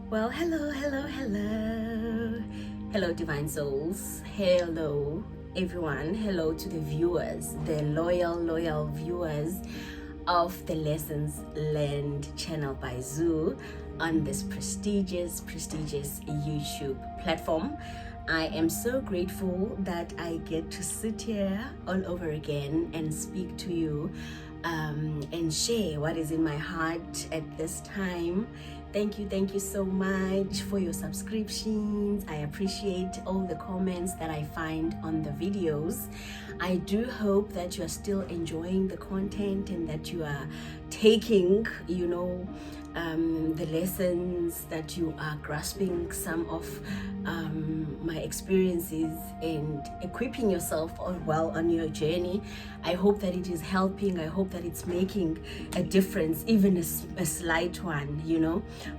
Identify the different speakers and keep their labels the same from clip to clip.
Speaker 1: Well, hello, hello, hello. Hello, divine souls. Hello, everyone. Hello to the viewers, the loyal viewers of the Lessons Learned channel by Zoo on this prestigious YouTube platform. I am so grateful that I get to sit here all over again and speak to you and share what is in my heart at this time. Thank you so much for your subscriptions. I appreciate all the comments that I find on the videos. I do hope that you are still enjoying the content and that you are taking, the lessons, that you are grasping some of my experiences and equipping yourself well on your journey. I hope that it is helping. I hope that it's making a difference, even a slight one,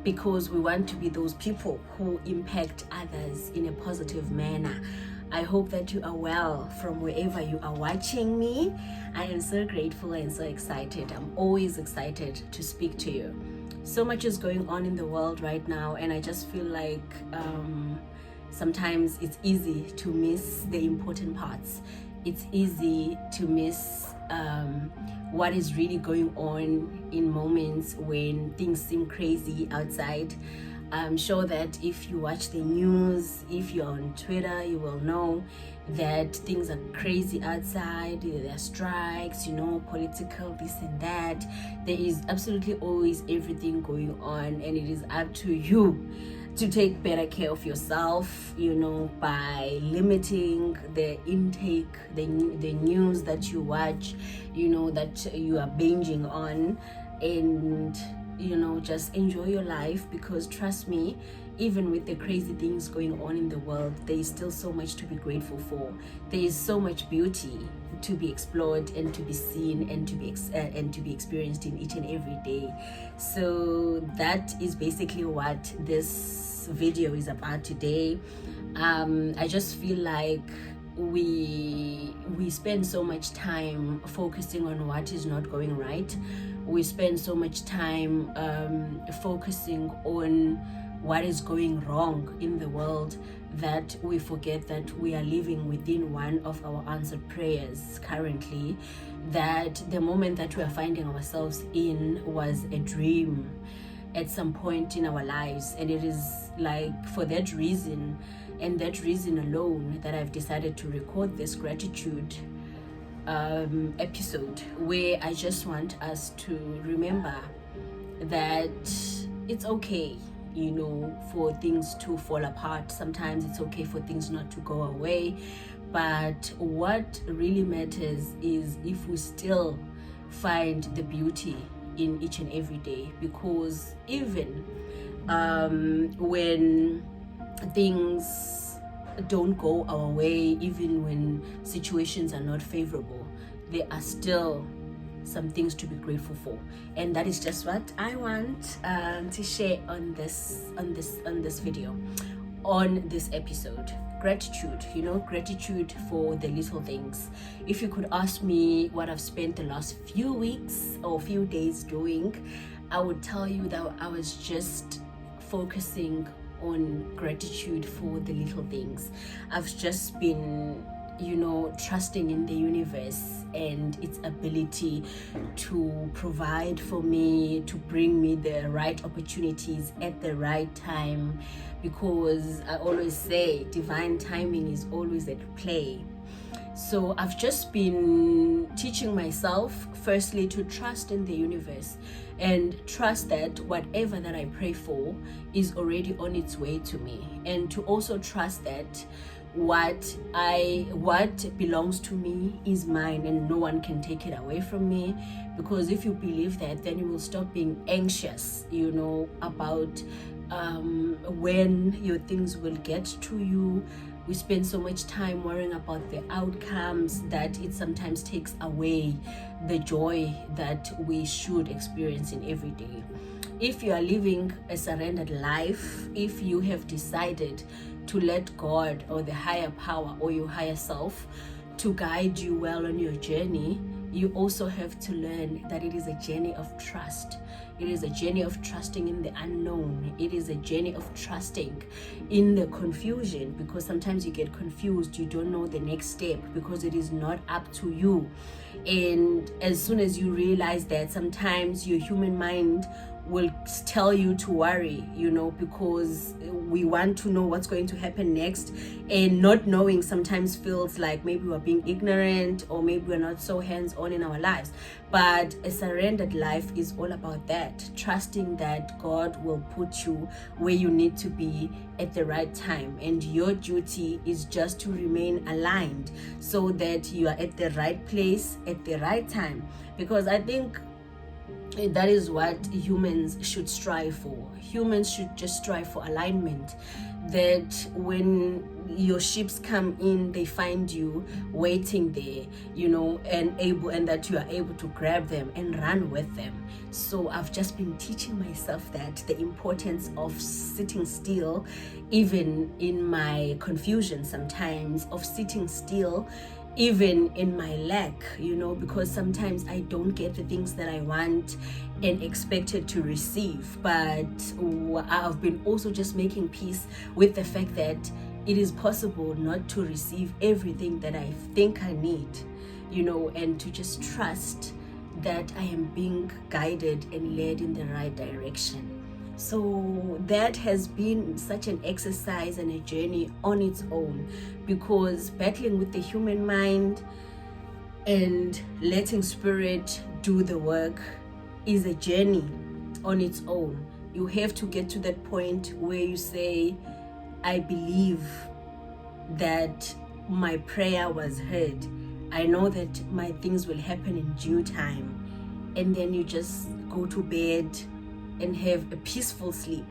Speaker 1: because we want to be those people who impact others in a positive manner. I hope that you are well from wherever you are watching me. I am so grateful and so excited. I'm always excited to speak to you. So much is going on in the world right now, and I just feel like sometimes it's easy to miss the important parts. It's easy to miss what is really going on in moments when things seem crazy outside. I'm sure that if you watch the news, if you're on Twitter, you will know that things are crazy outside. There are strikes, political, this and that. There is absolutely always everything going on, and it is up to you to take better care of yourself, by limiting the intake, the news that you watch, that you are binging on, and just enjoy your life, because trust me, even with the crazy things going on in the world, there is still so much to be grateful for. There is so much beauty to be explored and to be seen and to be experienced in each and every day. So that is basically what this video is about today. I just feel like we spend so much time focusing on what is not going right. We spend so much time focusing on what is going wrong in the world that we forget that we are living within one of our answered prayers currently, that the moment that we are finding ourselves in was a dream at some point in our lives. And it is like for that reason and that reason alone that I've decided to record this gratitude episode, where I just want us to remember that it's okay, for things to fall apart. Sometimes it's okay for things not to go away, but what really matters is if we still find the beauty in each and every day. Because even when things don't go our way, even when situations are not favorable, there are still some things to be grateful for, and that is just what I want to share on this video, on this episode. Gratitude, gratitude for the little things. If you could ask me what I've spent the last few weeks or few days doing, I would tell you that I was just focusing on gratitude for the little things. I've just been trusting in the universe and its ability to provide for me, to bring me the right opportunities at the right time, because I always say divine timing is always at play. So I've just been teaching myself, firstly, to trust in the universe and trust that whatever that I pray for is already on its way to me, and to also trust that what belongs to me is mine and no one can take it away from me. Because if you believe that, then you will stop being anxious, about when your things will get to you. We spend so much time worrying about the outcomes that it sometimes takes away the joy that we should experience in every day. If you are living a surrendered life, if you have decided to let God or the higher power or your higher self to guide you well on your journey, you also have to learn that it is a journey of trust. It is a journey of trusting in the unknown. It is a journey of trusting in the confusion, because sometimes you get confused. You don't know the next step because it is not up to you. And as soon as you realize that, sometimes your human mind will tell you to worry, because we want to know what's going to happen next, and not knowing sometimes feels like maybe we're being ignorant, or maybe we're not so hands-on in our lives. But a surrendered life is all about that, trusting that God will put you where you need to be at the right time, and your duty is just to remain aligned so that you are at the right place at the right time. Because I think that is what humans should strive for. Humans should just strive for alignment, that when your ships come in, they find you waiting there, and that you are able to grab them and run with them. So I've just been teaching myself that the importance of sitting still, even in my confusion sometimes, of sitting still even in my lack, because sometimes I don't get the things that I want and expected to receive. But I've been also just making peace with the fact that it is possible not to receive everything that I think I need, and to just trust that I am being guided and led in the right direction. So that has been such an exercise and a journey on its own, because battling with the human mind and letting spirit do the work is a journey on its own. You have to get to that point where you say, I believe that my prayer was heard. I know that my things will happen in due time. And then you just go to bed and have a peaceful sleep,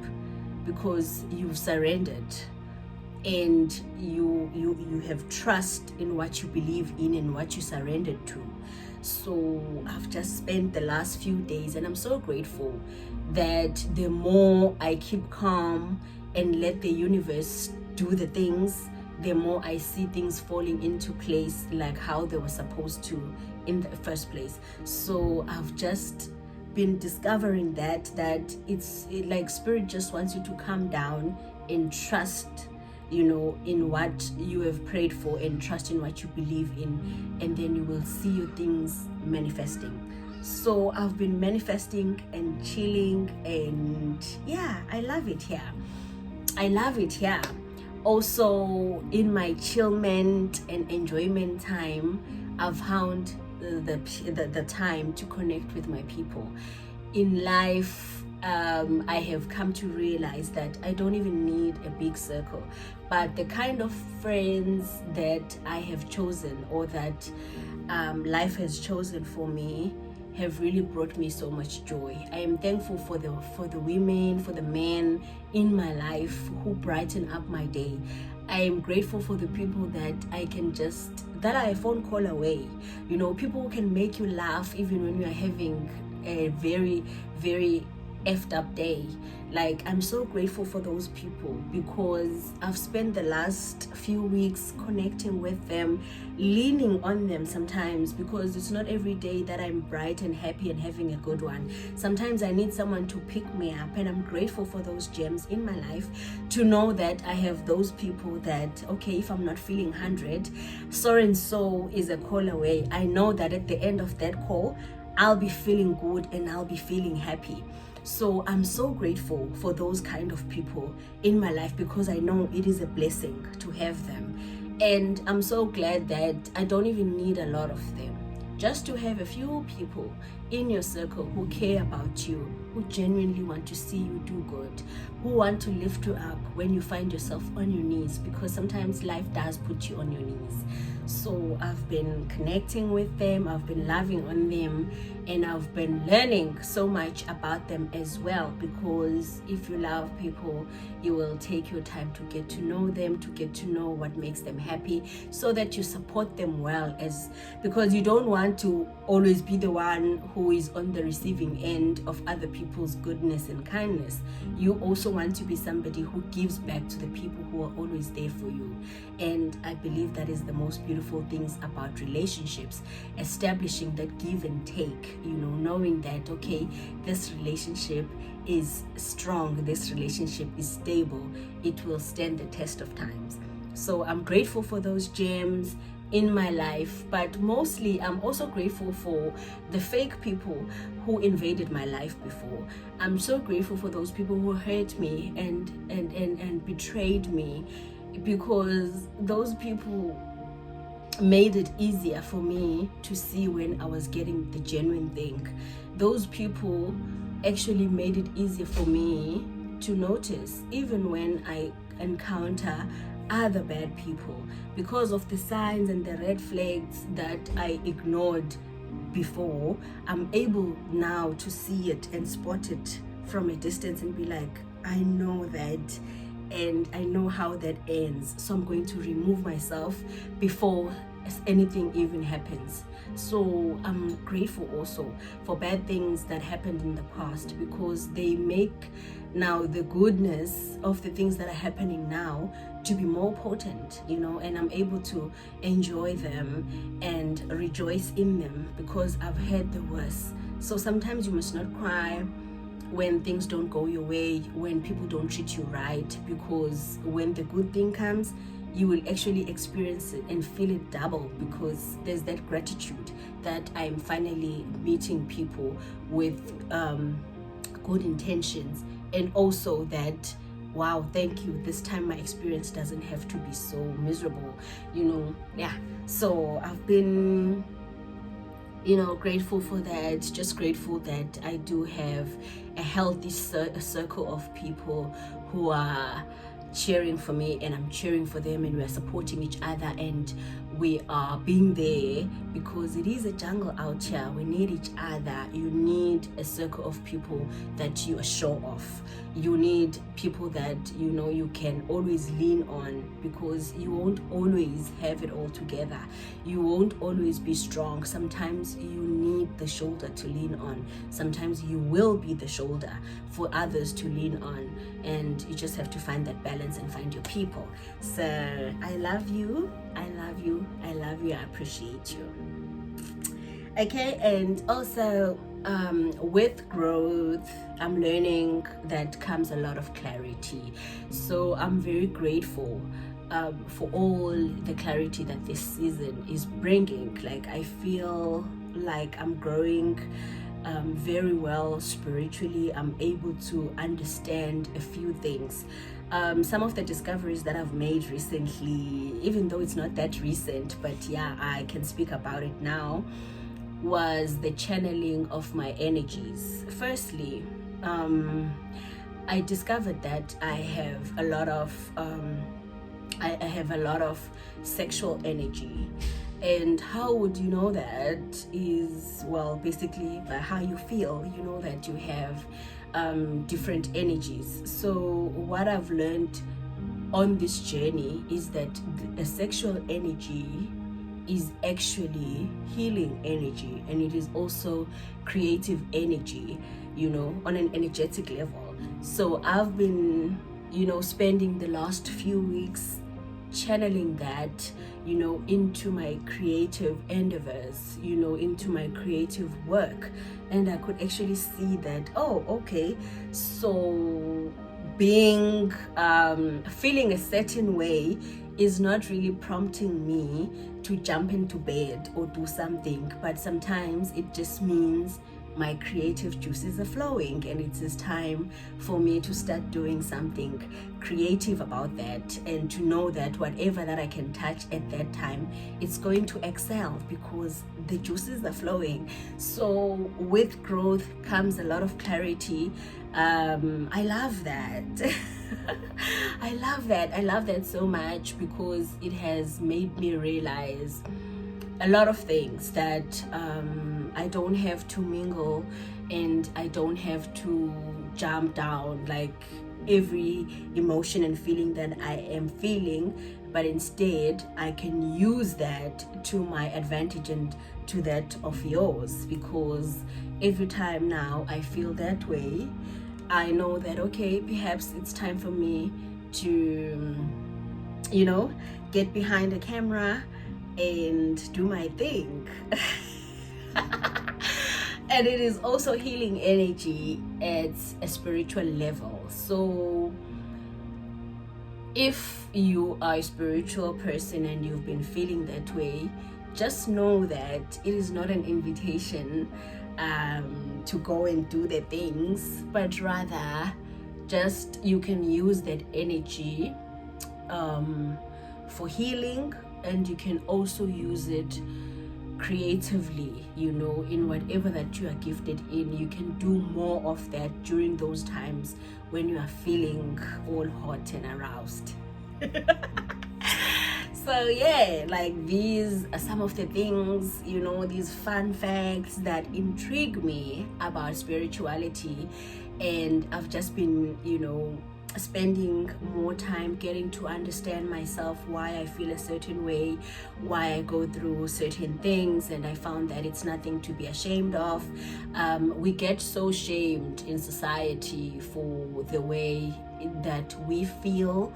Speaker 1: because you've surrendered and you have trust in what you believe in and what you surrendered to. So I've just spent the last few days, and I'm so grateful that the more I keep calm and let the universe do the things, the more I see things falling into place like how they were supposed to in the first place. So I've just been discovering that it's like spirit just wants you to calm down and trust, in what you have prayed for, and trust in what you believe in, and then you will see your things manifesting. So I've been manifesting and chilling, and yeah, I love it here. Also, in my chillment and enjoyment time, I've found the time to connect with my people. In life, I have come to realize that I don't even need a big circle, but the kind of friends that I have chosen, or that life has chosen for me, have really brought me so much joy. I am thankful for the women, for the men in my life who brighten up my day. I am grateful for the people that are a phone call away. People who can make you laugh even when you are having a very, very effed up day. Like, I'm so grateful for those people, because I've spent the last few weeks connecting with them, leaning on them sometimes, because it's not every day that I'm bright and happy and having a good one. Sometimes I need someone to pick me up, and I'm grateful for those gems in my life, to know that I have those people that, okay, if I'm not feeling 100, so and so is a call away. I know that at the end of that call, I'll be feeling good and I'll be feeling happy. So I'm so grateful for those kind of people in my life, because I know it is a blessing to have them. And I'm so glad that I don't even need a lot of them. Just to have a few people in your circle who care about you, who genuinely want to see you do good, who want to lift you up when you find yourself on your knees, because sometimes life does put you on your knees. So I've been connecting with them, I've been loving on them, and I've been learning so much about them as well, because if you love people, you will take your time to get to know them, to get to know what makes them happy, so that you support them well, because you don't want to always be the one who is on the receiving end of other people's goodness and kindness. You also want to be somebody who gives back to the people who are always there for you. And I believe that is the most beautiful things about relationships, establishing that give and take, knowing that, okay, this relationship is strong, this relationship is stable, it will stand the test of times. So I'm grateful for those gems in my life, but mostly I'm also grateful for the fake people who invaded my life before. I'm so grateful for those people who hurt me and betrayed me, because those people made it easier for me to see when I was getting the genuine thing. Those people actually made it easier for me to notice even when I encounter other bad people, because of the signs and the red flags that I ignored before. I'm able now to see it and spot it from a distance and be like, I know that, and I know how that ends, so I'm going to remove myself before anything even happens. So I'm grateful also for bad things that happened in the past, because they make now the goodness of the things that are happening now to be more potent, and I'm able to enjoy them and rejoice in them, because I've had the worst. So sometimes you must not cry when things don't go your way, when people don't treat you right, because when the good thing comes, you will actually experience it and feel it double, because there's that gratitude that I'm finally meeting people with good intentions, and also that, wow, thank you, this time my experience doesn't have to be so miserable, so I've been grateful for that. Just grateful that I do have a healthy circle of people who are cheering for me, and I'm cheering for them, and we're supporting each other, and we are being there, because it is a jungle out here. We need each other. You need a circle of people that you are sure of. You need people that you can always lean on, because you won't always have it all together. You won't always be strong. Sometimes you need the shoulder to lean on. Sometimes you will be the shoulder for others to lean on, and you just have to find that balance and find your people. So I love you. I love you. I love you. I appreciate you. Okay, and also with growth, I'm learning that comes a lot of clarity. So I'm very grateful for all the clarity that this season is bringing. Like, I feel like I'm growing very well spiritually. I'm able to understand a few things. Some of the discoveries that I've made recently, even though it's not that recent, but yeah, I can speak about it now, was the channeling of my energies. Firstly, I discovered that I have a lot of sexual energy. And how would you know that? Is, well, basically by how you feel. You know that you have different energies. So what I've learned on this journey is that the sexual energy is actually healing energy, and it is also creative energy, on an energetic level. So I've been spending the last few weeks channeling that into my creative endeavors, into my creative work, and I could actually see that, oh, okay, so being feeling a certain way is not really prompting me to jump into bed or do something, but sometimes it just means my creative juices are flowing, and it is time for me to start doing something creative about that, and to know that whatever that I can touch at that time, it's going to excel because the juices are flowing. So with growth comes a lot of clarity. I love that. I love that so much, because it has made me realize a lot of things, that I don't have to mingle, and I don't have to jump down like every emotion and feeling that I am feeling, but instead I can use that to my advantage and to that of yours, because every time now I feel that way, I know that, okay, perhaps it's time for me to, get behind the camera and do my thing. And it is also healing energy at a spiritual level. So if you are a spiritual person and you've been feeling that way, just know that it is not an invitation to go and do the things, but rather just you can use that energy for healing, and you can also use it creatively, in whatever that you are gifted in. You can do more of that during those times when you are feeling all hot and aroused. So yeah, like, these are some of the things, these fun facts that intrigue me about spirituality, and I've just been spending more time getting to understand myself, why I feel a certain way, why I go through certain things, and I found that it's nothing to be ashamed of. We get so shamed in society for the way that we feel.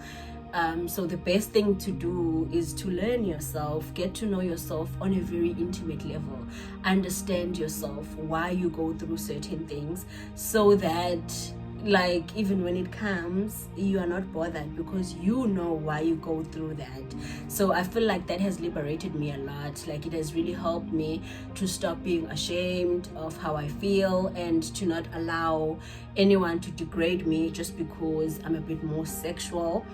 Speaker 1: So the best thing to do is to learn yourself, get to know yourself on a very intimate level, understand yourself, why you go through certain things, so that, like, even when it comes, you are not bothered because you know why you go through that. So I feel like that has liberated me a lot. Like, it has really helped me to stop being ashamed of how I feel, and to not allow anyone to degrade me just because I'm a bit more sexual.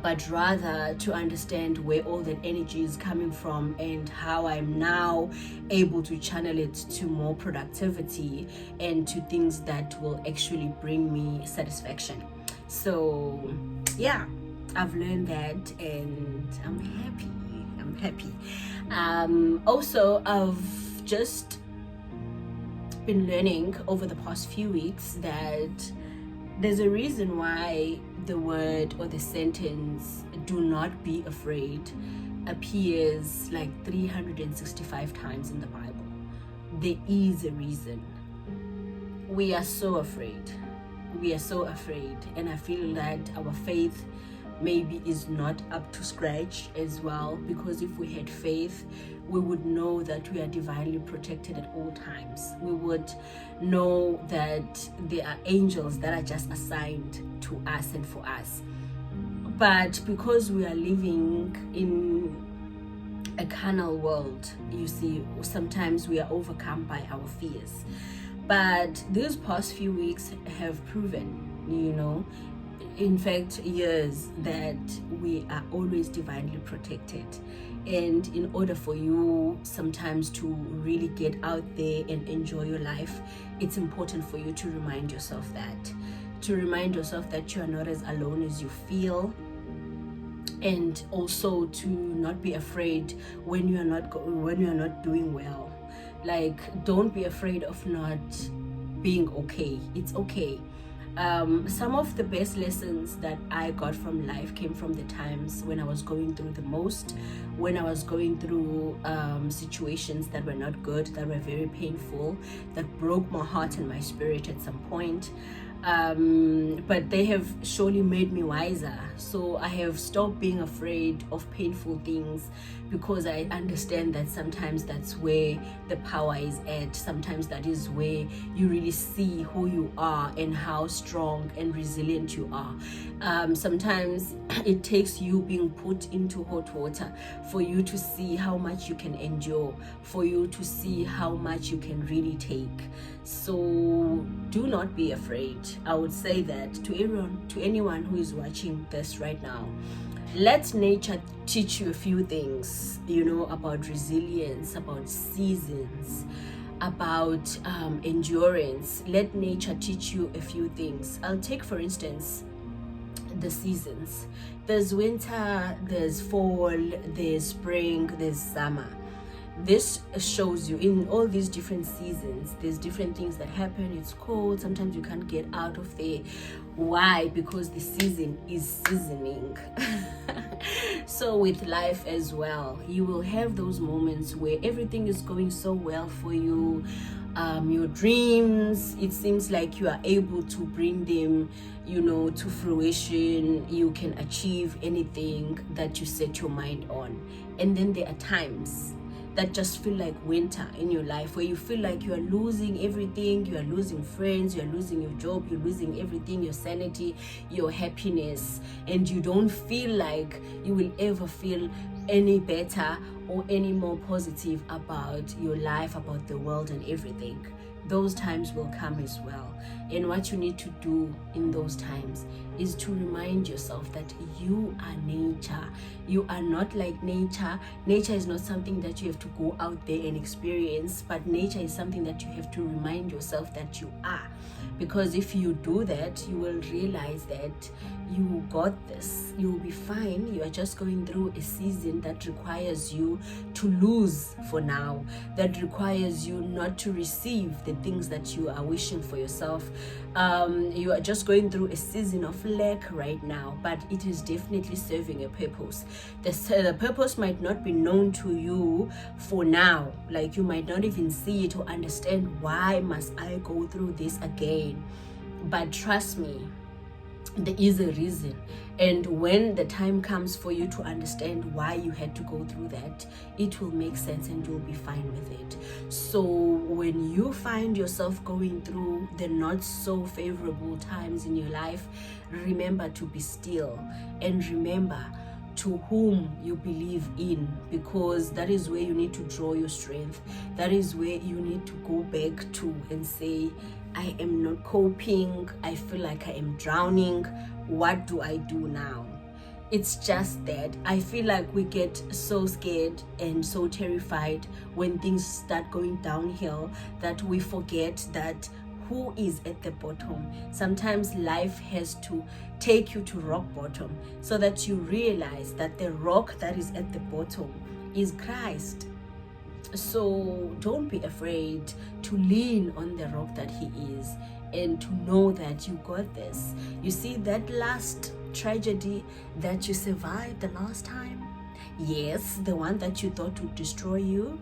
Speaker 1: But rather to understand where all that energy is coming from, and how I'm now able to channel it to more productivity and to things that will actually bring me satisfaction. So yeah, I've learned that, and I'm happy. Also, I've just been learning over the past few weeks that there's a reason why the word or the sentence "do not be afraid" appears like 365 times in the Bible. There is a reason. We are so afraid, and I feel that our faith maybe is not up to scratch as well, because if we had faith, we would know that we are divinely protected at all times. We would know that there are angels that are just assigned to us and for us. But because we are living in a carnal world, you see, sometimes we are overcome by our fears. But these past few weeks have proven, in fact years, that we are always divinely protected. And in order for you sometimes to really get out there and enjoy your life, it's important for you to remind yourself that you are not as alone as you feel, and also to not be afraid when you are not doing well. Like, don't be afraid of not being okay. It's okay. Some of the best lessons that I got from life came from the times when I was going through the most, when I was going through situations that were not good, that were very painful, that broke my heart and my spirit at some point. But they have surely made me wiser. So I have stopped being afraid of painful things, because I understand that sometimes that's where the power is at. Sometimes that is where you really see who you are and how strong and resilient you are. Sometimes it takes you being put into hot water for you to see how much you can endure, for you to see how much you can really take. So do not be afraid. I would say that to anyone who is watching this right now. Let nature teach you a few things, about resilience, about seasons, about endurance. Let nature teach you a few things. I'll take, for instance, the seasons. There's winter, there's fall, there's spring, there's summer. This shows you in all these different seasons, there's different things that happen. It's cold, sometimes you can't get out of there. Why? Because the season is seasoning. So with life as well, you will have those moments where everything is going so well for you. Your dreams, it seems like you are able to bring them, to fruition. You can achieve anything that you set your mind on. And then there are times that just feel like winter in your life, where you feel like you are losing everything. You are losing friends, you are losing your job, you're losing everything, your sanity, your happiness, and you don't feel like you will ever feel any better or any more positive about your life, about the world and everything. Those times will come as well. And what you need to do in those times is to remind yourself that you are nature. You are not like nature. Nature is not something that you have to go out there and experience, but nature is something that you have to remind yourself that you are. Because if you do that, you will realize that you got this. You will be fine. You are just going through a season that requires you to lose for now, that requires you not to receive the things that you are wishing for yourself. You are just going through a season of lack right now, but it is definitely serving a purpose. The purpose might not be known to you for now, like you might not even see it or understand, why must I go through this again? But trust me, there is a reason. And when the time comes for you to understand why you had to go through that, it will make sense and you'll be fine with it. So when you find yourself going through the not so favorable times in your life, remember to be still and remember to whom you believe in, because that is where you need to draw your strength. That is where you need to go back to and say, I am not coping. I feel like I am drowning. What do I do now? It's just that I feel like we get so scared and so terrified when things start going downhill that we forget that who is at the bottom. Sometimes life has to take you to rock bottom so that you realize that the rock that is at the bottom is Christ. So don't be afraid to lean on the rock that he is, and to know that you got this. You see, that last tragedy that you survived the last time, yes, the one that you thought would destroy you,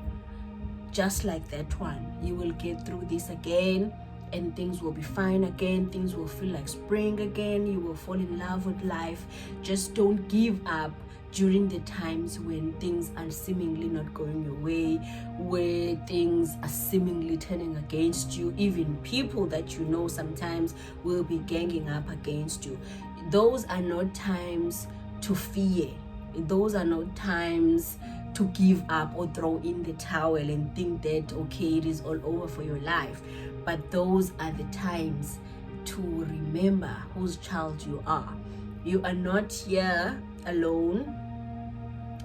Speaker 1: just like that one, you will get through this again, and things will be fine again. Things will feel like spring again. You will fall in love with life. Just don't give up during the times when things are seemingly not going your way, where things are seemingly turning against you. Even people that you know sometimes will be ganging up against you. Those are not times to fear. Those are not times to give up or throw in the towel and think that, okay, it is all over for your life. But those are the times to remember whose child you are. You are not here alone.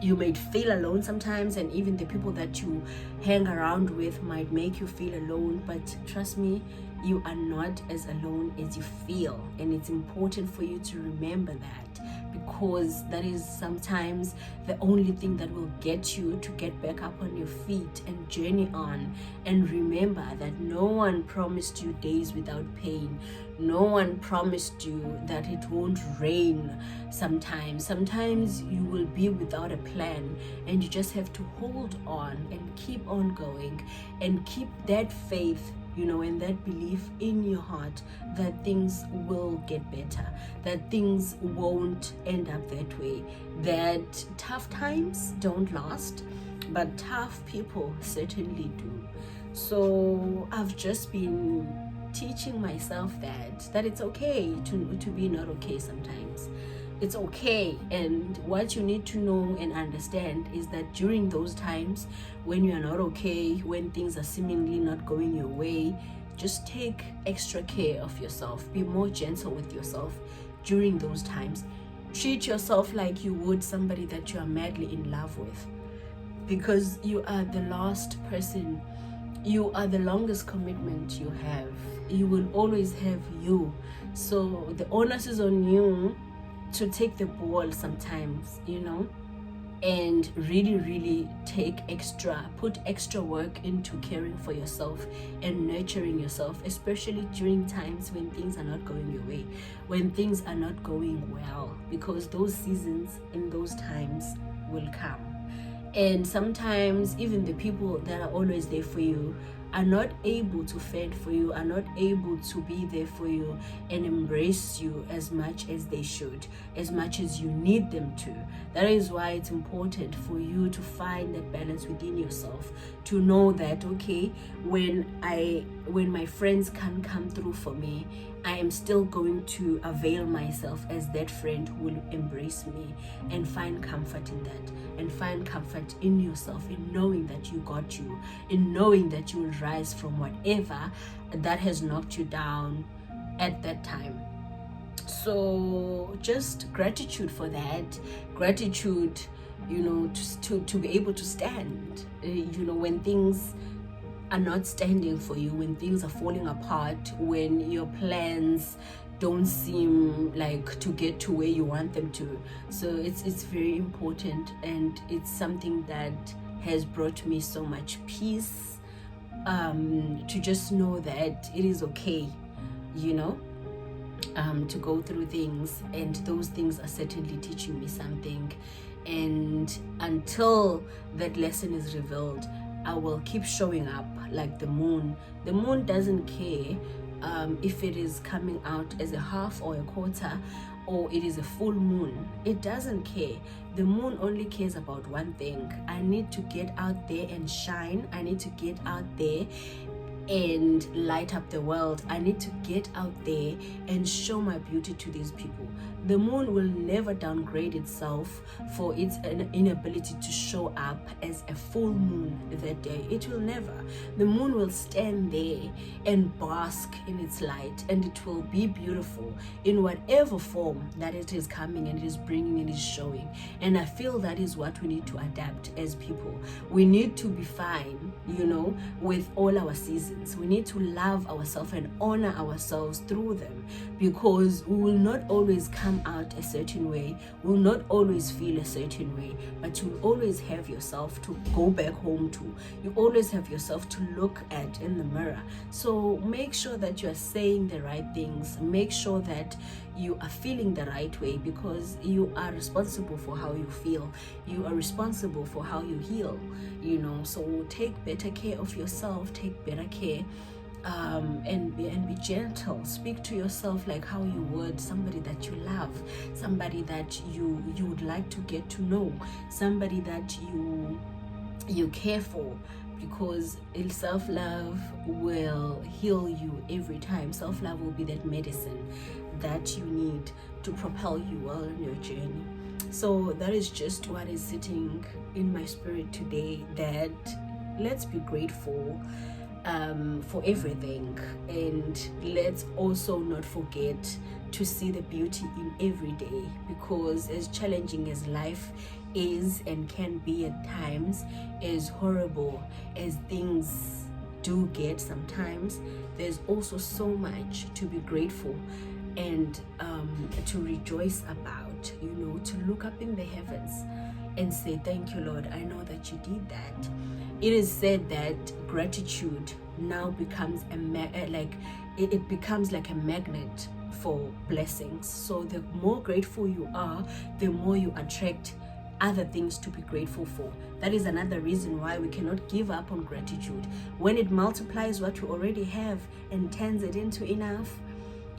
Speaker 1: You might feel alone sometimes, and even the people that you hang around with might make you feel alone, but trust me, you are not as alone as you feel. And it's important for you to remember that, because that is sometimes the only thing that will get you to get back up on your feet and journey on. And remember that no one promised you days without pain. No one promised you that it won't rain sometimes. Sometimes you will be without a plan, and you just have to hold on and keep on going and keep that faith, and that belief in your heart that things will get better, that things won't end up that way, that tough times don't last, but tough people certainly do. So I've just been teaching myself that it's okay to be not okay sometimes. It's okay. And what you need to know and understand is that during those times when you are not okay, when things are seemingly not going your way, just take extra care of yourself. Be more gentle with yourself during those times. Treat yourself like you would somebody that you are madly in love with, because you are the last person. You are the longest commitment you have. You will always have you. So the onus is on you to take the ball sometimes, and really put extra work into caring for yourself and nurturing yourself, especially during times when things are not going your way, when things are not going well, because those seasons and those times will come. And sometimes even the people that are always there for you are not able to fend for you, are not able to be there for you and embrace you as much as they should, as much as you need them to. That is why it's important for you to find that balance within yourself, to know that, okay, when my friends can't come through for me, I am still going to avail myself as that friend who will embrace me, and find comfort in that, and find comfort in yourself, in knowing that you got you, in knowing that you will rise from whatever that has knocked you down at that time. So just gratitude for that, gratitude, to be able to stand, when things are not standing for you, when things are falling apart, when your plans don't seem like to get to where you want them to. So it's very important, and it's something that has brought me so much peace, to just know that it is okay, to go through things, and those things are certainly teaching me something. And until that lesson is revealed, I will keep showing up like the moon. The moon doesn't care if it is coming out as a half or a quarter, or it is a full moon. It doesn't care. The moon only cares about one thing: I need to get out there and shine. I need to get out there and light up the world. I need to get out there and show my beauty to these people. The moon will never downgrade itself for its inability to show up as a full moon that day. It will never. The moon will stand there and bask in its light, and it will be beautiful in whatever form that it is coming and it is bringing and is showing. And I feel that is what we need to adapt as people. We need to be fine, with all our seasons. We need to love ourselves and honor ourselves through them, because we will not always come out a certain way, will not always feel a certain way, but you always have yourself to go back home to. You always have yourself to look at in the mirror. So make sure that you are saying the right things. Make sure that you are feeling the right way, because you are responsible for how you feel. You are responsible for how you heal, so take better care of yourself, take better care, and be gentle. Speak to yourself like how you would somebody that you love, somebody that you would like to get to know, somebody that you care for, because self-love will heal you every time. Self-love will be that medicine that you need to propel you well on your journey. So that is just what is sitting in my spirit today, that let's be grateful for everything, and let's also not forget to see the beauty in every day, because as challenging as life is and can be at times, as horrible as things do get sometimes, there's also so much to be grateful and to rejoice about, to look up in the heavens and say, thank you, Lord, I know that you did that. It is said that gratitude now becomes it becomes like a magnet for blessings. So the more grateful you are, the more you attract other things to be grateful for. That is another reason why we cannot give up on gratitude. When it multiplies what we already have and turns it into enough.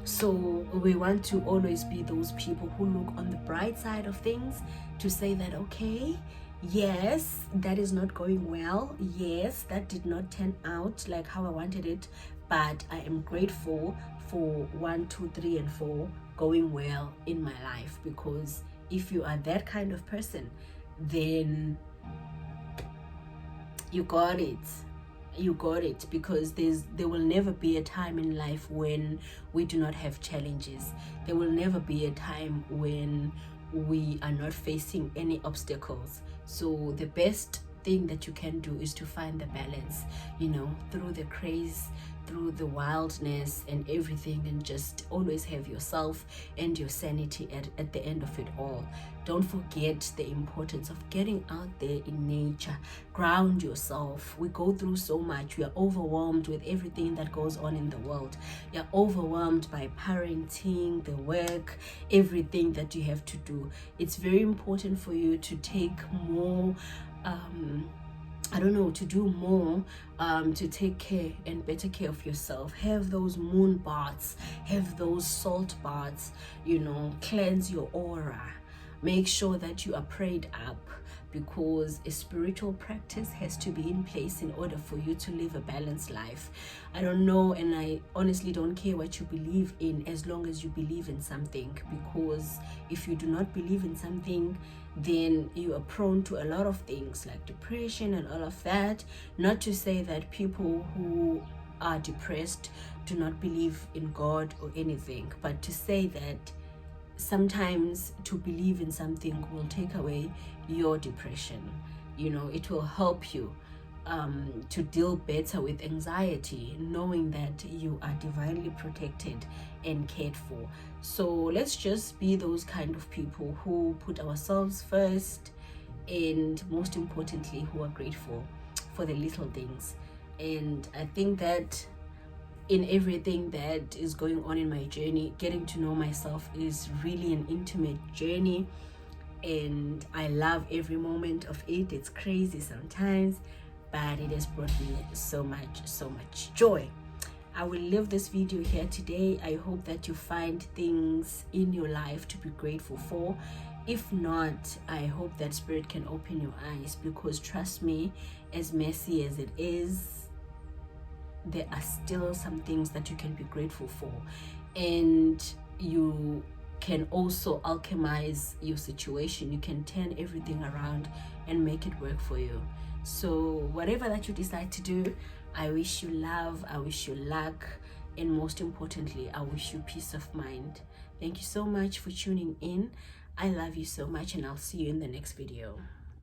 Speaker 1: So we want to always be those people who look on the bright side of things, to say that, okay, yes, that is not going well. Yes, that did not turn out like how I wanted it, but I am grateful for 1, 2, 3, and 4 going well in my life. Because if you are that kind of person, then you got it. You got it, because there will never be a time in life when we do not have challenges. There will never be a time when we are not facing any obstacles. So the best thing that you can do is to find the balance, you know, through the craze, through the wildness and everything, and just always have yourself and your sanity at the end of it all. Don't forget the importance of getting out there in nature. Ground yourself. We go through so much. We are overwhelmed with everything that goes on in the world. You're overwhelmed by parenting, the work, everything that you have to do. It's very important for you to take more to do more, to take care and better care of yourself. Have those moon baths, have those salt baths, you know, cleanse your aura. Make sure that you are prayed up, because a spiritual practice has to be in place in order for you to live a balanced life. I don't know, and I honestly don't care what you believe in, as long as you believe in something, because if you do not believe in something, then you are prone to a lot of things like depression and all of that. Not to say that people who are depressed do not believe in God or anything, but to say that sometimes to believe in something will take away your depression. You know, it will help you to deal better with anxiety, knowing that you are divinely protected and cared for. So let's just be those kind of people who put ourselves first, and most importantly, who are grateful for the little things. And I think that in everything that is going on in my journey, getting to know myself is really an intimate journey, and I love every moment of it. It's crazy sometimes, but it has brought me so much joy. I will leave this video here today. I hope that you find things in your life to be grateful for. If not, I hope that Spirit can open your eyes, because trust me, as messy as it is, there are still some things that you can be grateful for, and you can also alchemize your situation. You can turn everything around and make it work for you. So whatever that you decide to do, I wish you love, I wish you luck, and most importantly, I wish you peace of mind. Thank you so much for tuning in. I love you so much, and I'll see you in the next video.